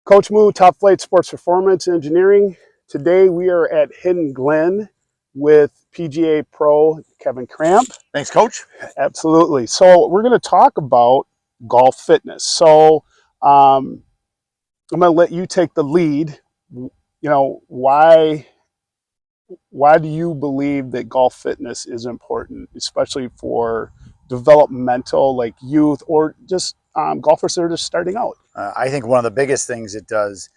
Coach Moo, Top Flight Sports Performance Engineering. Today we are at Hidden Glen with PGA Pro Kevin Kramp. Thanks, Coach. Absolutely. So we're going to talk about golf fitness. So I'm going to let you take the lead. Why do you believe that golf fitness is important, especially for developmental, like youth, or just golfers that are just starting out? I think one of the biggest things it does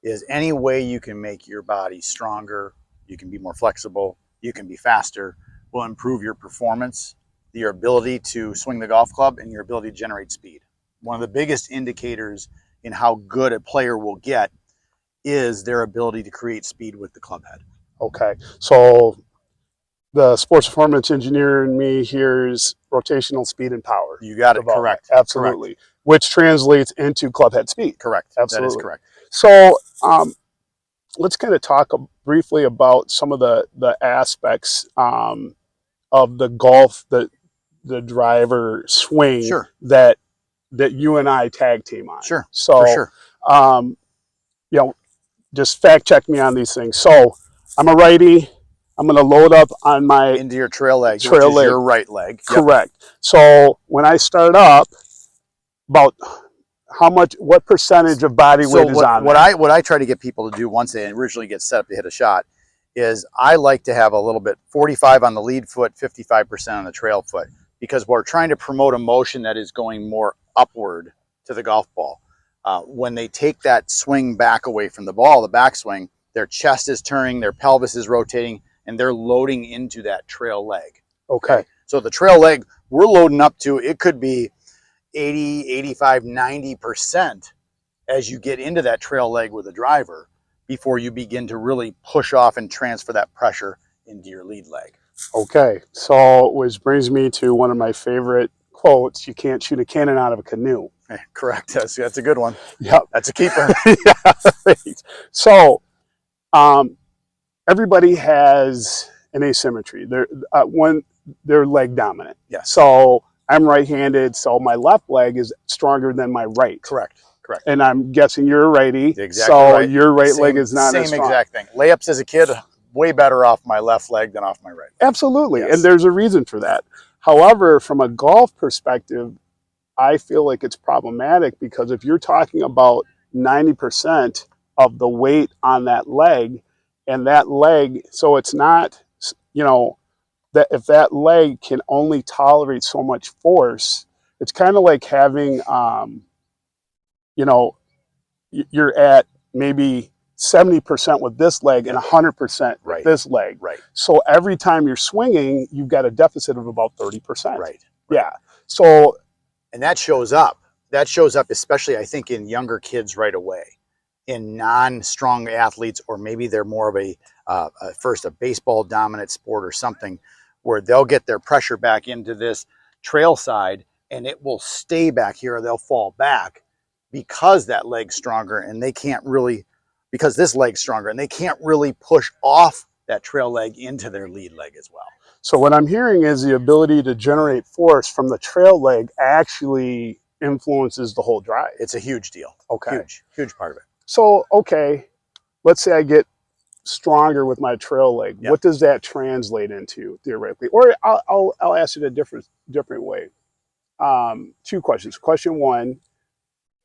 is any way you can make your body stronger, you can be more flexible, you can be faster, will improve your performance, your ability to swing the golf club, and your ability to generate speed. One of the biggest indicators in how good a player will get is their ability to create speed with the club head. Okay, so the sports performance engineer in me hears rotational speed and power. You got it, correct. Absolutely. Correct. Which translates into club head speed. Correct. Absolutely. That is correct. So let's kind of talk briefly about some of the aspects of the golf, the driver swing Sure. that you and I tag team on. Sure. So, for sure. Just fact check me on these things. So I'm a righty. I'm going to load up on my into your trail leg, which is your right leg. Correct. Yep. So when I start up, about what percentage of body weight is on what I try to get people to do once they originally get set up to hit a shot is I like to have a little bit 45 on the lead foot, 55% on the trail foot, because we're trying to promote a motion that is going more upward to the golf ball. When they take that swing back away from the ball, the backswing, their chest is turning, their pelvis is rotating, and they're loading into that trail leg. Okay. So the trail leg, we're loading up to, it could be 80, 85, 90% as you get into that trail leg with a driver before you begin to really push off and transfer that pressure into your lead leg. Okay. So which brings me to one of my favorite quotes: you can't shoot a cannon out of a canoe. Correct. That's a good one. Yep. That's a keeper. Yeah. Right. So everybody has an asymmetry. They're leg dominant. Yes. So I'm right-handed, so my left leg is stronger than my right. Correct. And I'm guessing you're a righty, exactly so right. your right leg is not as strong. Same exact thing. Layups as a kid, way better off my left leg than off my right. Absolutely, Yes. And there's a reason for that. However, from a golf perspective, I feel like it's problematic because if you're talking about 90% of the weight on that leg, and that leg, so it's not, that if that leg can only tolerate so much force, it's kind of like having, you're at maybe 70% with this leg and 100% with this leg. Right. So every time you're swinging, you've got a deficit of about 30%. Right. Yeah. So, and that shows up. That shows up, especially I think in younger kids right away, in non-strong athletes, or maybe they're more of a baseball dominant sport or something, where they'll get their pressure back into this trail side and it will stay back here, or they'll fall back because that leg's stronger and they can't really, because this leg's stronger and they can't really push off that trail leg into their lead leg as well. So what I'm hearing is the ability to generate force from the trail leg actually influences the whole drive. It's a huge deal. Okay. Huge part of it. So, okay, let's say I get stronger with my trail leg. Yep. What does that translate into theoretically? Or I'll ask it a different way. Two questions. Question one: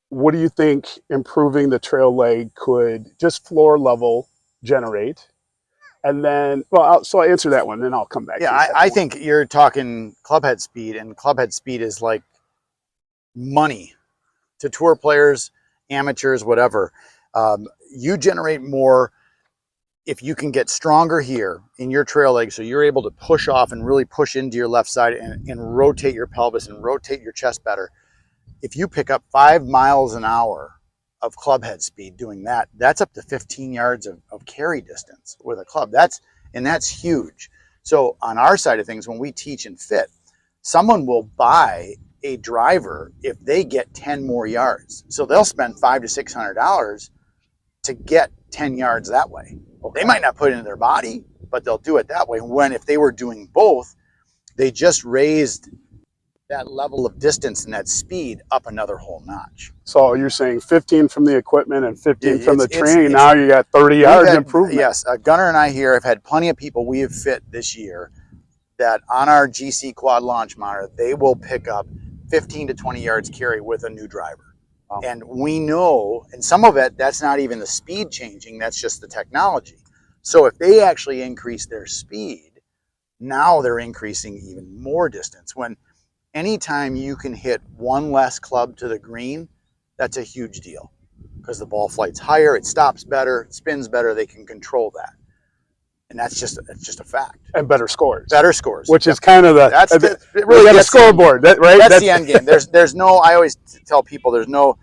what do you think improving the trail leg could just floor level generate? And then, so I answer that one, then I'll come back. Yeah, I think you're talking clubhead speed, and clubhead speed is like money to tour players, amateurs, whatever. You generate more if you can get stronger here in your trail leg, so you're able to push off and really push into your left side and rotate your pelvis and rotate your chest better. If you pick up 5 miles an hour of clubhead speed doing that, that's up to 15 yards of carry distance with a club. That's huge. So on our side of things, when we teach and fit, someone will buy a driver if they get 10 more yards. So they'll spend $500 to $600 to get 10 yards that way. Okay. They might not put it in their body, but they'll do it that way. When if they were doing both, they just raised that level of distance and that speed up another whole notch. So you're saying 15 from the equipment and 15 from the training. It's, now you got 30 yards improvement. Yes, Gunnar and I here have had plenty of people we have fit this year that on our GC quad launch monitor, they will pick up 15 to 20 yards carry with a new driver. Wow. And we know, and some of it, that's not even the speed changing, that's just the technology. So if they actually increase their speed, now they're increasing even more distance. When anytime you can hit one less club to the green, that's a huge deal because the ball flight's higher, it stops better, it spins better, they can control that. And that's just a fact. And better scores. Better scores. Which is kind of it really got a scoreboard, right? That's the end game. There's no, I always tell people there's no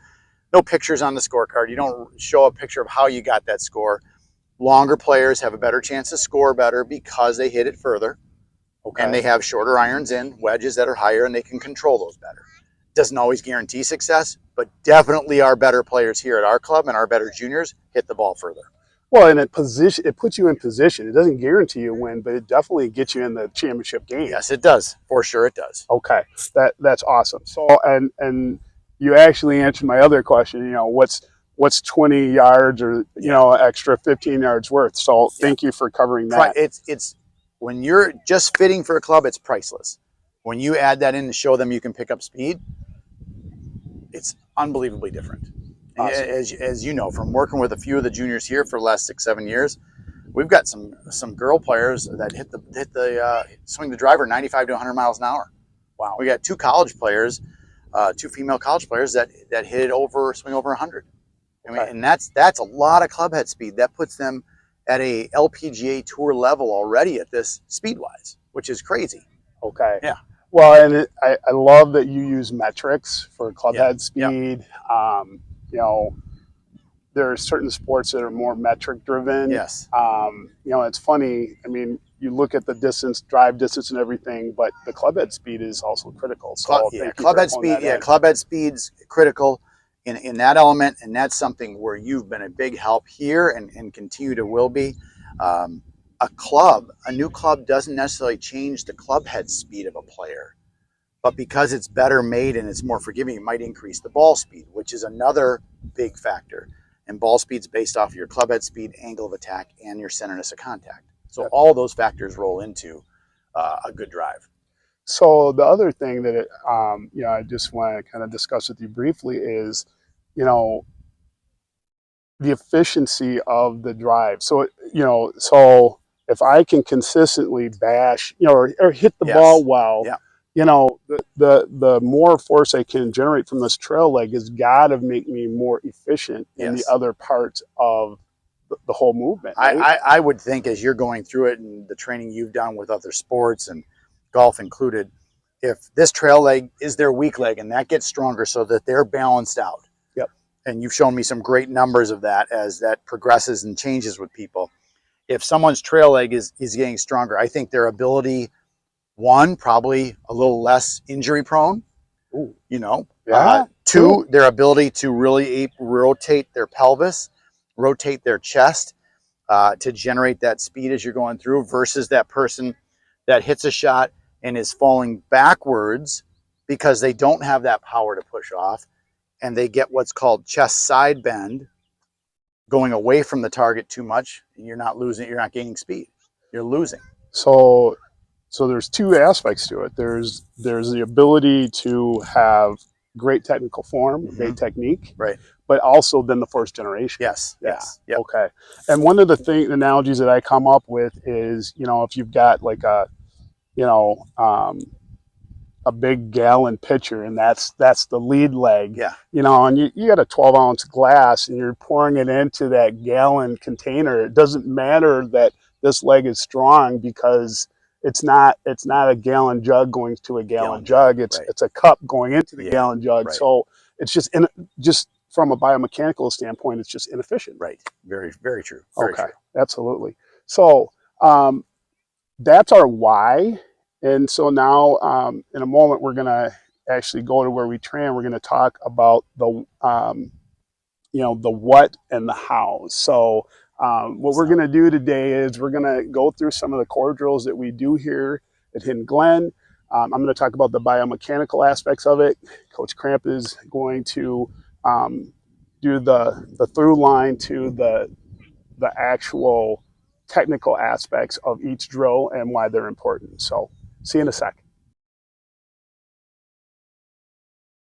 pictures on the scorecard. You don't show a picture of how you got that score. Longer players have a better chance to score better because they hit it further. Okay. And they have shorter irons in, wedges that are higher, and they can control those better. Doesn't always guarantee success, but definitely our better players here at our club and our better juniors hit the ball further. Well, and it puts you in position. It doesn't guarantee you a win, but it definitely gets you in the championship game. Yes, it does. For sure it does. Okay. That's awesome. So and you actually answered my other question, you know, what's 20 yards or, you know, extra 15 yards worth. So thank you for covering that. It's when you're just fitting for a club, it's priceless. When you add that in to show them you can pick up speed, it's unbelievably different. Awesome. As you know, from working with a few of the juniors here for the last 6-7 years, we've got some girl players that hit the swing the driver 95 to 100 miles an hour. Wow. We got 2 college players, 2 female college players that hit it swing over 100. I mean, and that's a lot of club head speed. That puts them at a LPGA tour level already at this speed wise, which is crazy. Okay. Yeah. Well, and I love that you use metrics for club head speed. You know, there are certain sports that are more metric driven. Yes. You know, it's funny. I mean, you look at the distance, drive distance, and everything, but the club head speed is also critical. So club head speed. Yeah, club head speed's critical in that element, and that's something where you've been a big help here and continue to will be. A new club doesn't necessarily change the club head speed of a player, but because it's better made and it's more forgiving, it might increase the ball speed, which is another big factor. And ball speed's based off your club head speed, angle of attack, and your centerness of contact. So all those factors roll into a good drive. So the other thing that you know, I just want to kind of discuss with you briefly is, you know, the efficiency of the drive. So you know, so if I can consistently bash, you know, or hit the ball well. Yeah. You know, the more force I can generate from this trail leg has got to make me more efficient in the other parts of the whole movement. Right? I would think as you're going through it and the training you've done with other sports and golf included, if this trail leg is their weak leg and that gets stronger so that they're balanced out. Yep. And you've shown me some great numbers of that as that progresses and changes with people. If someone's trail leg is getting stronger, I think their ability, one, probably a little less injury prone. Ooh. You know. Yeah. 2, their ability to really rotate their pelvis, rotate their chest to generate that speed as you're going through, versus that person that hits a shot and is falling backwards because they don't have that power to push off, and they get what's called chest side bend, going away from the target too much, and you're not gaining speed. You're losing. So there's 2 aspects to it. There's the ability to have great technical form, great technique, right? But also then the first generation. Yes. Yeah. Yes. Yep. Okay. And one of the analogies that I come up with is, you know, if you've got like a big gallon pitcher and that's the lead leg. Yeah. You know, and you got a 12-ounce glass and you're pouring it into that gallon container. It doesn't matter that this leg is strong because it's not a gallon jug going to a gallon jug. It's a cup going into the gallon jug. Right. So it's just from a biomechanical standpoint, it's just inefficient. Right. Very, very true. Very true. Absolutely. So that's our why. And so now in a moment, we're going to actually go to where we train. We're going to talk about the what and the how. So what we're going to do today is we're going to go through some of the core drills that we do here at Hidden Glen. I'm going to talk about the biomechanical aspects of it. Coach Kramp is going to do the through line to the actual technical aspects of each drill and why they're important. So see you in a sec.